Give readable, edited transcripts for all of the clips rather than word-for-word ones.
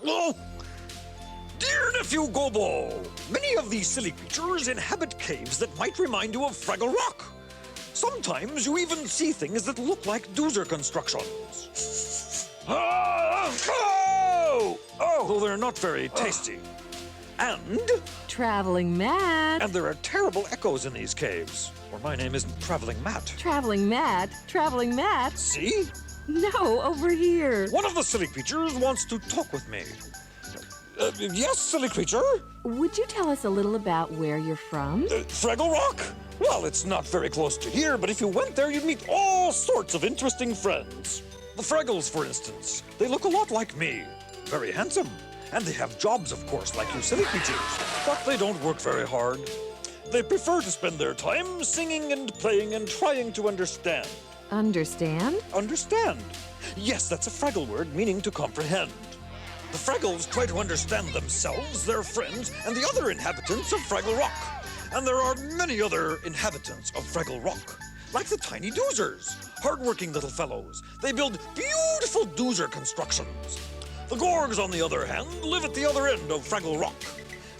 Oh. Dear nephew Gobo, many of these silly creatures inhabit caves that might remind you of Fraggle Rock. Sometimes you even see things that look like doozer constructions. Though they're not very tasty. And Traveling Matt. there are terrible echoes in these caves. Or my name isn't Traveling Matt. Traveling Matt. Traveling Matt. See? No, over here. One of the silly creatures wants to talk with me. Yes, silly creature? Would you tell us a little about where you're from? Fraggle Rock? Well, it's not very close to here, but if you went there, you'd meet all sorts of interesting friends. The Fraggles, for instance. They look a lot like me. Very handsome. And they have jobs, of course, like you silly creatures. But they don't work very hard. They prefer to spend their time singing and playing and trying to understand. Understand? Understand? Yes, that's a Fraggle word meaning to comprehend. The Fraggles try to understand themselves, their friends, and the other inhabitants of Fraggle Rock. And there are many other inhabitants of Fraggle Rock, like the tiny doozers, hard-working little fellows. They build beautiful doozer constructions. The Gorgs, on the other hand, live at the other end of Fraggle Rock.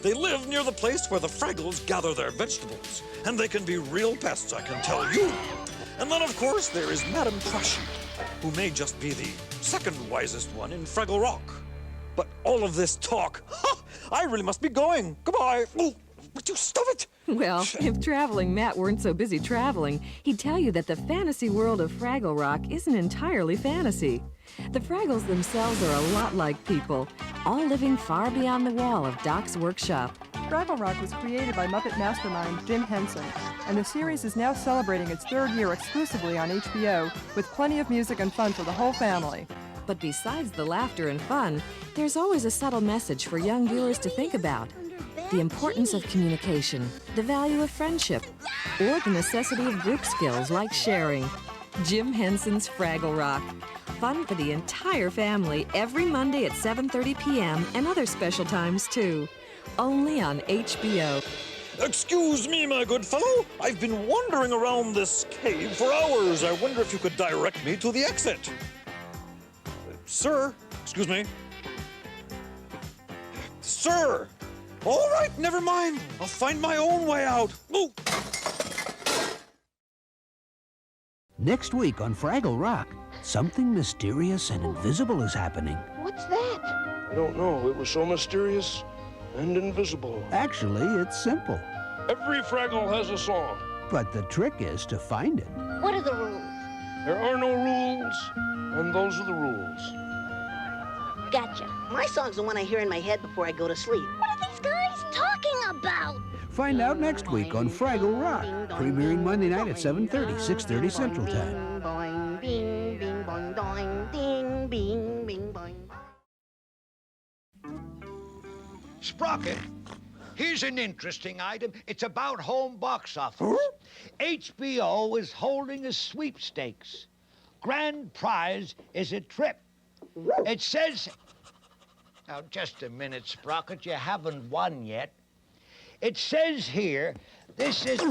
They live near the place where the Fraggles gather their vegetables, and they can be real pests, I can tell you. And then, of course, there is Madame Trashy, who may just be the second wisest one in Fraggle Rock. But all of this talk, I really must be going. Goodbye. Oh, would you stop it? Well, if Traveling Matt weren't so busy traveling, he'd tell you that the fantasy world of Fraggle Rock isn't entirely fantasy. The Fraggles themselves are a lot like people, all living far beyond the wall of Doc's workshop. Fraggle Rock was created by Muppet mastermind Jim Henson, and the series is now celebrating its third year exclusively on HBO, with plenty of music and fun for the whole family. But besides the laughter and fun, there's always a subtle message for young viewers to think about. The importance of communication, the value of friendship, or the necessity of group skills like sharing. Jim Henson's Fraggle Rock. Fun for the entire family every Monday at 7:30 p.m. and other special times, too. Only on HBO. Excuse me, my good fellow. I've been wandering around this cave for hours. I wonder if you could direct me to the exit. Sir, excuse me. Sir! All right, never mind. I'll find my own way out. Ooh. Next week on Fraggle Rock, something mysterious and invisible is happening. What's that? I don't know. It was so mysterious and invisible. Actually, it's simple. Every Fraggle has a song. But the trick is to find it. What are the rules? There are no rules, and those are the rules. Gotcha. My song's the one I hear in my head before I go to sleep. What are these guys talking about? Find out next week on Fraggle Rock, premiering Monday night at 7:30, 6:30 Central Time. Boing, bing, bing, boing, doing, ding, bing, bing, boing. Sprocket, here's an interesting item. It's about home box office. HBO is holding a sweepstakes. Grand prize is a trip. It says... Now, just a minute, Sprocket. You haven't won yet. It says here, this is...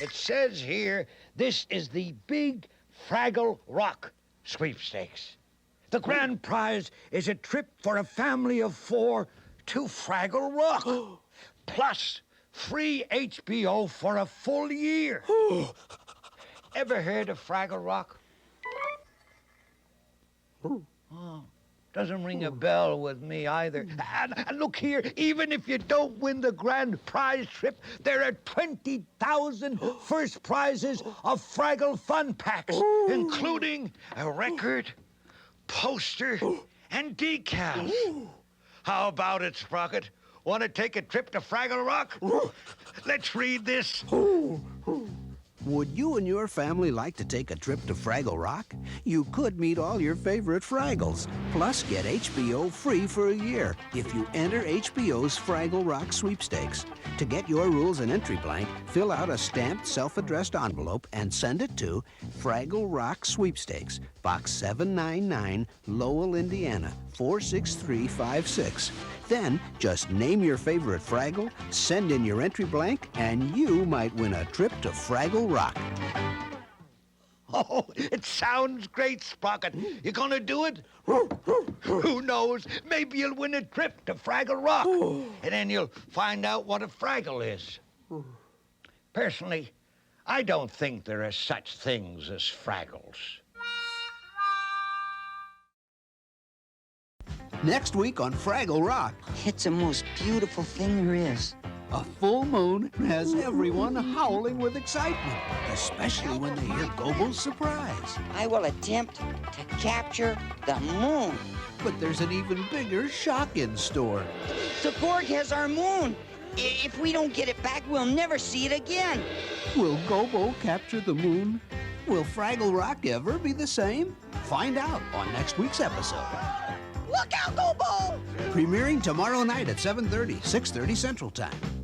It says here, this is the big Fraggle Rock Sweepstakes. The grand prize is a trip for a family of 4 to Fraggle Rock, plus free HBO for a full year. Ever heard of Fraggle Rock? Oh, doesn't ring a bell with me either. And look here, even if you don't win the grand prize trip, there are 20,000 first prizes of Fraggle Fun Packs, including a record, poster, and decals. How about it, Sprocket? Want to take a trip to Fraggle Rock? Let's read this. Would you and your family like to take a trip to Fraggle Rock? You could meet all your favorite Fraggles, plus get HBO free for a year if you enter HBO's Fraggle Rock Sweepstakes. To get your rules and entry blank, fill out a stamped, self-addressed envelope and send it to Fraggle Rock Sweepstakes, Box 799, Lowell, Indiana, 46356. Then, just name your favorite Fraggle, send in your entry blank, and you might win a trip to Fraggle Rock. Oh, it sounds great, Sprocket. You gonna do it? Who knows? Maybe you'll win a trip to Fraggle Rock. And then you'll find out what a Fraggle is. Personally, I don't think there are such things as Fraggles. Next week on Fraggle Rock, It's the most beautiful thing there is. a full moon has everyone howling with excitement, especially when they hear Gobo's surprise. I will attempt to capture the moon. But there's an even bigger shock in store. The Gorg has our moon. If we don't get it back, we'll never see it again. Will Gobo capture the moon? Will Fraggle Rock ever be the same? Find out on next week's episode. Look out, Gobo! Premiering tomorrow night at 7:30, 6:30 Central Time.